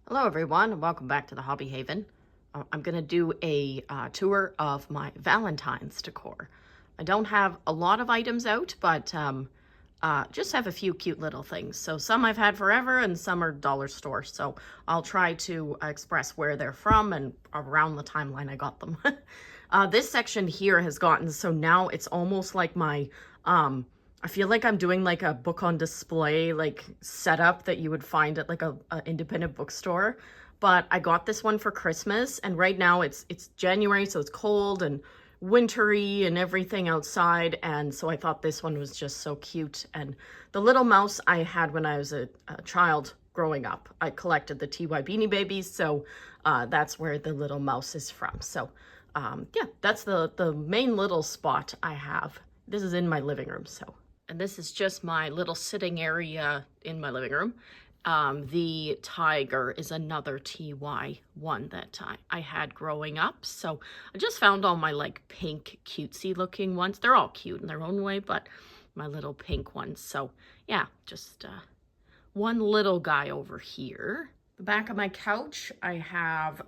Hello everyone and welcome back to the Hobby Haven. I'm going to do a tour of my Valentine's decor. I don't have a lot of items out, but just have a few cute little things. So some I've had forever and some are dollar store. So I'll try to express where they're from and around the timeline I got them. This section here has gotten, so now it's almost like my I feel like I'm doing like a book on display like setup that you would find at like a independent bookstore. But I got this one for Christmas, and right now it's January, so it's cold and wintry and everything outside, and so I thought this one was just so cute. And the little mouse I had when I was a child growing up. I collected the TY Beanie Babies, so that's where the little mouse is from. So yeah, that's the main little spot I have. This is in my living room, so. And this is just my little sitting area in my living room. The tiger is another TY one that I had growing up. So I just found all my like pink cutesy looking ones. They're all cute in their own way, but my little pink ones. So yeah, just one little guy over here. The back of my couch, I have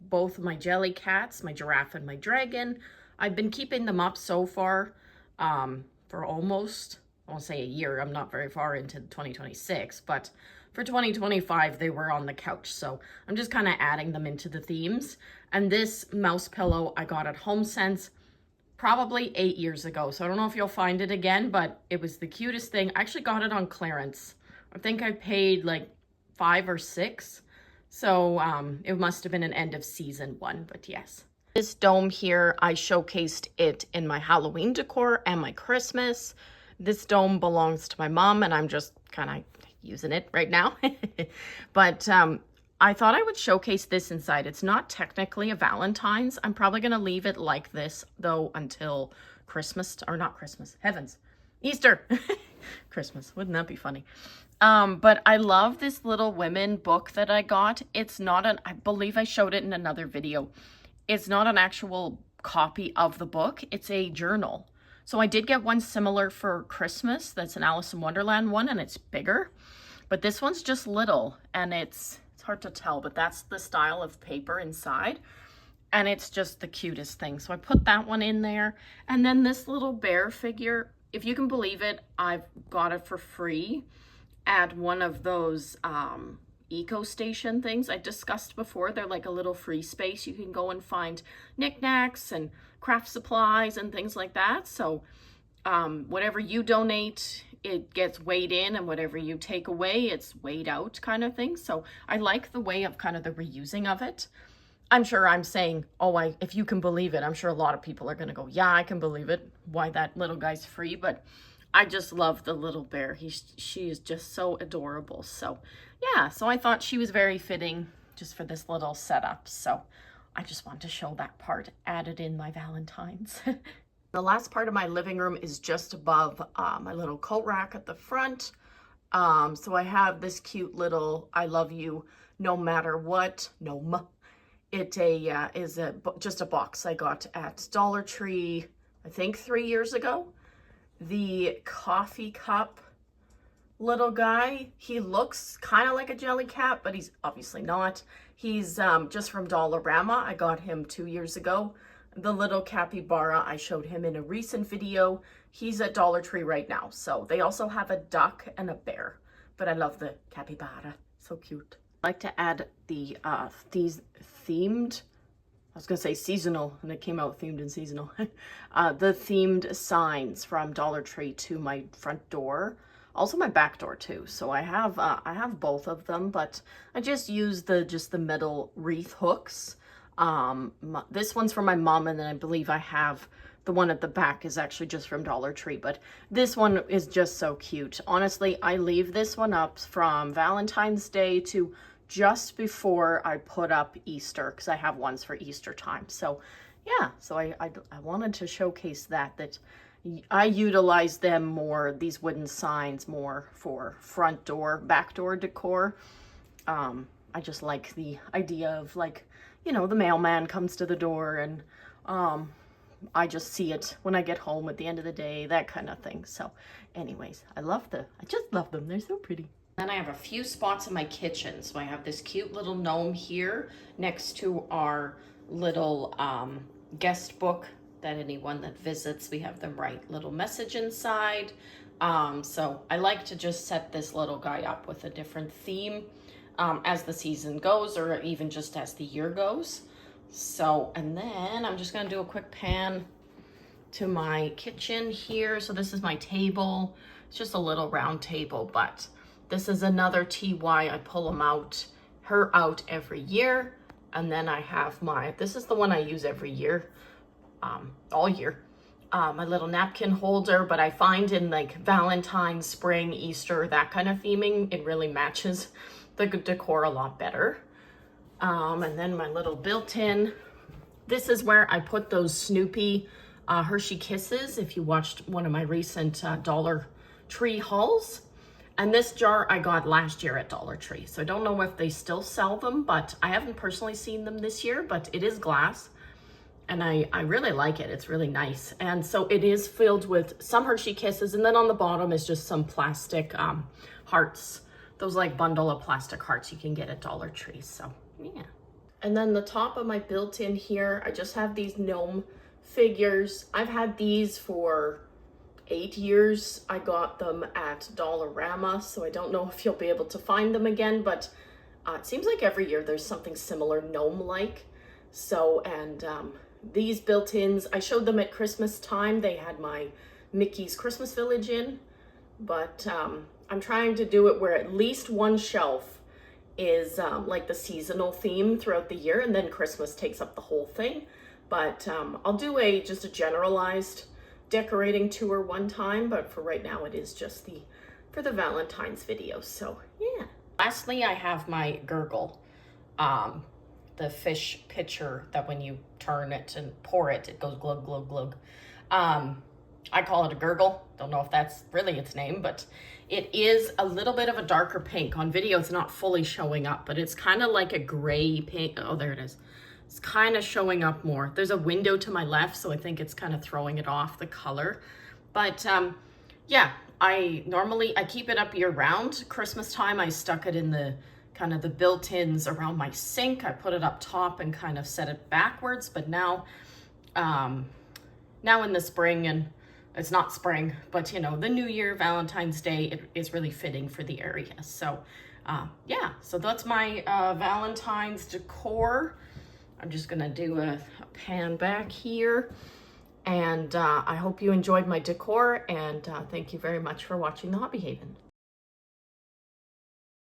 both my jelly cats, my giraffe and my dragon. I've been keeping them up so far for almost, I won't say a year, I'm not very far into 2026, but for 2025 they were on the couch, so I'm just kind of adding them into the themes. And this mouse pillow I got at HomeSense probably 8 years ago, so I don't know if you'll find it again, but it was the cutest thing. I actually got it on clearance. I think I paid like $5 or $6, so it must have been an end of season one, but yes. This dome here, I showcased it in my Halloween decor and my Christmas. This dome belongs to my mom, and I'm just kind of using it right now. But I thought I would showcase this inside. It's not technically a Valentine's. I'm probably going to leave it like this, though, until Christmas, or not Christmas, heavens, Easter. Christmas, wouldn't that be funny? But I love this little women book that I got. It's not I believe I showed it in another video. It's not an actual copy of the book. It's a journal. So I did get one similar for Christmas. That's an Alice in Wonderland one, and it's bigger. But this one's just little, and it's hard to tell, but that's the style of paper inside. And it's just the cutest thing. So I put that one in there. And then this little bear figure, if you can believe it, I've got it for free at one of those eco station things I discussed before. They're like a little free space. You can go and find knickknacks and craft supplies and things like that. So whatever you donate, it gets weighed in, and whatever you take away, it's weighed out kind of thing. So I like the way of kind of the reusing of it. I'm sure I'm saying, oh, if you can believe it, I'm sure a lot of people are going to go, yeah, I can believe it. Why that little guy's free? But I just love the little bear. She is just so adorable. So yeah, so I thought she was very fitting just for this little setup. So I just want to show that part added in my Valentine's. The last part of my living room is just above my little coat rack at the front. So I have this cute little I love you no matter what gnome. It is just a box I got at Dollar Tree, I think 3 years ago. The coffee cup little guy, he looks kind of like a jelly cat, but he's obviously not. He's just from Dollarama. I got him 2 years ago. The little capybara, I showed him in a recent video. He's at Dollar Tree right now. So they also have a duck and a bear, but I love the capybara. So cute. I like to add these themed, I was going to say seasonal, and it came out themed and seasonal. The themed signs from Dollar Tree to my front door. Also my back door too. So I have both of them, but I just use the middle wreath hooks. This one's from my mom, and then I believe I have the one at the back is actually just from Dollar Tree, but this one is just so cute. Honestly, I leave this one up from Valentine's Day to just before I put up Easter, because I have ones for Easter time. So yeah, so I wanted to showcase that I utilize them more, these wooden signs, more for front door, back door decor. I just like the idea of, like, you know, the mailman comes to the door, and I just see it when I get home at the end of the day, that kind of thing. So anyways, I just love them. They're so pretty. Then I have a few spots in my kitchen. So I have this cute little gnome here next to our little guest book that anyone that visits, we have them write little message inside. So I like to just set this little guy up with a different theme as the season goes, or even just as the year goes. So, and then I'm just gonna do a quick pan to my kitchen here. So this is my table. It's just a little round table, but this is another TY. I pull her out every year. And then I have this is the one I use every year, all year. My little napkin holder, but I find in like Valentine's, spring, Easter, that kind of theming, it really matches the decor a lot better. And then my little built-in. This is where I put those Snoopy Hershey Kisses, if you watched one of my recent Dollar Tree hauls. And this jar I got last year at Dollar Tree. So I don't know if they still sell them, but I haven't personally seen them this year, but it is glass. And I really like it. It's really nice. And so it is filled with some Hershey Kisses. And then on the bottom is just some plastic hearts. Those like bundle of plastic hearts you can get at Dollar Tree. So yeah. And then the top of my built-in here, I just have these gnome figures. I've had these for 8 years. I got them at Dollarama, so I don't know if you'll be able to find them again, but it seems like every year there's something similar gnome-like. So, and these built-ins, I showed them at Christmas time. They had my Mickey's Christmas Village in, but I'm trying to do it where at least one shelf is like the seasonal theme throughout the year, and then Christmas takes up the whole thing. But I'll do just a generalized decorating tour one time, but for right now it is just for the Valentine's video. So yeah. Lastly, I have my gurgle, the fish pitcher that when you turn it and pour it, it goes glug glug glug. I call it a gurgle. Don't know if that's really its name, but it is a little bit of a darker pink. On video it's not fully showing up, but it's kind of like a gray pink. Oh, there it is. It's kind of showing up more. There's a window to my left, so I think it's kind of throwing it off the color. But yeah, I keep it up year round. Christmas time, I stuck it in the kind of the built-ins around my sink. I put it up top and kind of set it backwards. But now in the spring, and it's not spring, but you know, the New Year, Valentine's Day, it is really fitting for the area. So yeah, so that's my Valentine's decor. I'm just gonna do a pan back here, and I hope you enjoyed my decor, and thank you very much for watching the Hobby Haven.